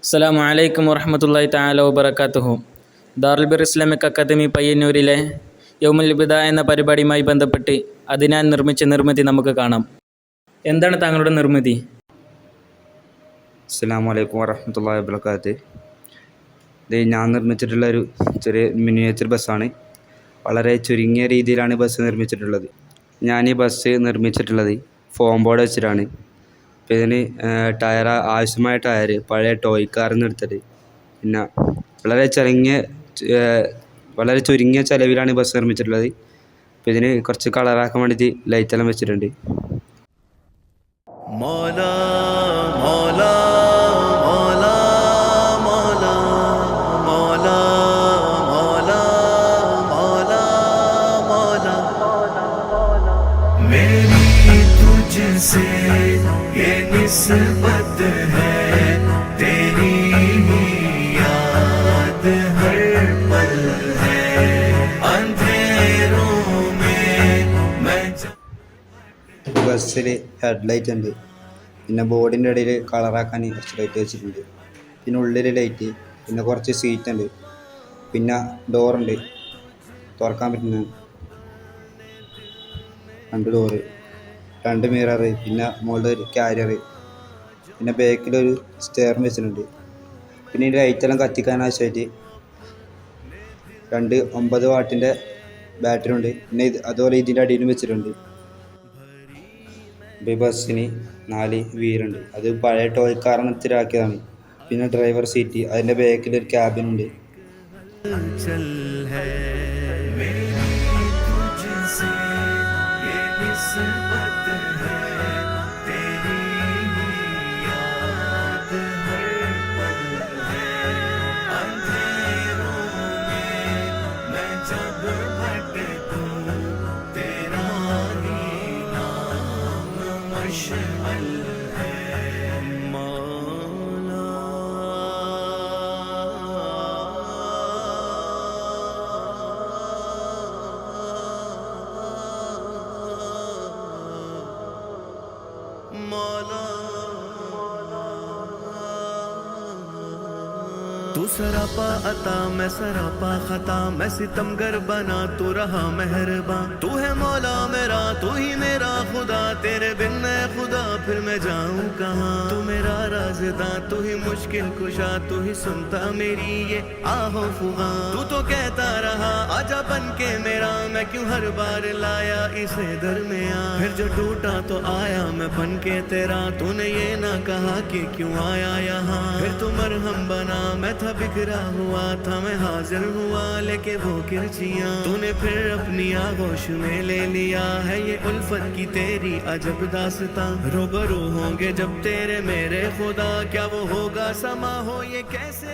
അസ്സലാമു അലൈക്കും വറഹ്മത്തുള്ളാഹി തആല വബറകാതുഹു. ദാറുൽ ബിർ ഇസ്ലാമിക് അക്കാദമി പയ്യന്നൂരിലെ യൗമുൽ ഇബ്ദാ എന്ന പരിപാടിയുമായി ബന്ധപ്പെട്ട് അതിനാൻ നിർമ്മിച്ച നിർമ്മിതി നമുക്ക് കാണാം. എന്താണ് താങ്കളുടെ നിർമ്മിതി? അസ്സലാമു അലൈക്കും വറഹ്മത്തുള്ളാഹി വബറകാതുഹു. ഇത് ഞാൻ നിർമ്മിച്ചിട്ടുള്ള ഒരു ചെറിയ മിനിയേച്ചർ ബസ്സാണ്. വളരെ ചുരുങ്ങിയ രീതിയിലാണ് ബസ് നിർമ്മിച്ചിട്ടുള്ളത്. ഞാൻ ഈ ബസ് നിർമ്മിച്ചിട്ടുള്ളത് ഫോം ബോർഡ് വെച്ചിട്ടാണ്. അപ്പോൾ ഇതിന് ആവശ്യമായ ടയർ പഴയ ടോയ് കാറിൽ നിന്ന് എടുത്തത്. പിന്നെ വളരെ ചുരുങ്ങിയ ചിലവിലാണ് ബസ് നിർമ്മിച്ചിട്ടുള്ളത്. അപ്പോൾ ഇതിന് കുറച്ച് കളറാക്കാൻ വേണ്ടിയിട്ട് ലൈറ്റെല്ലാം വെച്ചിട്ടുണ്ട്. से ये निस्बत है, तेरी ही याद हर पल है, अंधेरों में मैं ബസ്സിൽ ഹെഡ്ലൈറ്റ് ഉണ്ട്. പിന്നെ ബോർഡിൻ്റെ ഇടയിൽ കളറാക്കാൻ കുറച്ച് ലൈറ്റ് വെച്ചിട്ടുണ്ട്. പിന്നെ ഉള്ളിൽ ലൈറ്റ്, പിന്നെ കുറച്ച് സീറ്റ് ഉണ്ട്, പിന്നെ ഡോറുണ്ട് തുറക്കാൻ പറ്റുന്ന 2 ഡോറ്, 2 മിറർ, പിന്നെ മുകളിൽ ഒരു ക്യാരിയർ, പിന്നെ ബാക്കിലൊരു സ്റ്റെയറും വെച്ചിട്ടുണ്ട്. പിന്നെ ഈ ലൈറ്റെല്ലാം കത്തിക്കാൻ ആവശ്യമായിട്ട് 2 9 വാട്ടിൻ്റെ ബാറ്ററി ഉണ്ട്. പിന്നെ അതുപോലെ ഇതിൻ്റെ അടിയിലും വെച്ചിട്ടുണ്ട്. ഈ ബസ്സിന് 4 വീലുണ്ട്. അത് പഴയ ടോയ് കാറിന് ഇത്തിരാക്കിയതാണ്. പിന്നെ ഡ്രൈവർ സീറ്റ്, അതിൻ്റെ ബാക്കിലൊരു ക്യാബിനുണ്ട്. तू सरापा अता मैं सरापा खता, मैं सितमगर बना तू रहा मेहरबान। तू है मौला मेरा, तू ही मेरा खुदा, तेरे बिन मैं खुदा फिर मैं जाऊं कहाँ। तू मेरा राज़दां, तू ही मुश्किल कुशा, तू ही सुनता मेरी ये आहो फुगा। तू तो कहता रहा आजा बन के मेरा, मैं क्यों हर बार लाया इसे दरमियां। फिर जो टूटा तो आया मैं बन के तेरा, तूने ये ना कहा कि क्यों आया यहाँ। फिर तू मरहम बना, मैं था बिखरा हुआ था, मैं हाजिर हुआ लेके वो किरचियां। तूने फिर अपनी आगोश में ले लिया है, ये उल्फत की तेरी अजब दास्तां। रूबरू होंगे जब तेरे मेरे खुदा, क्या वो होगा समा हो ये कैसे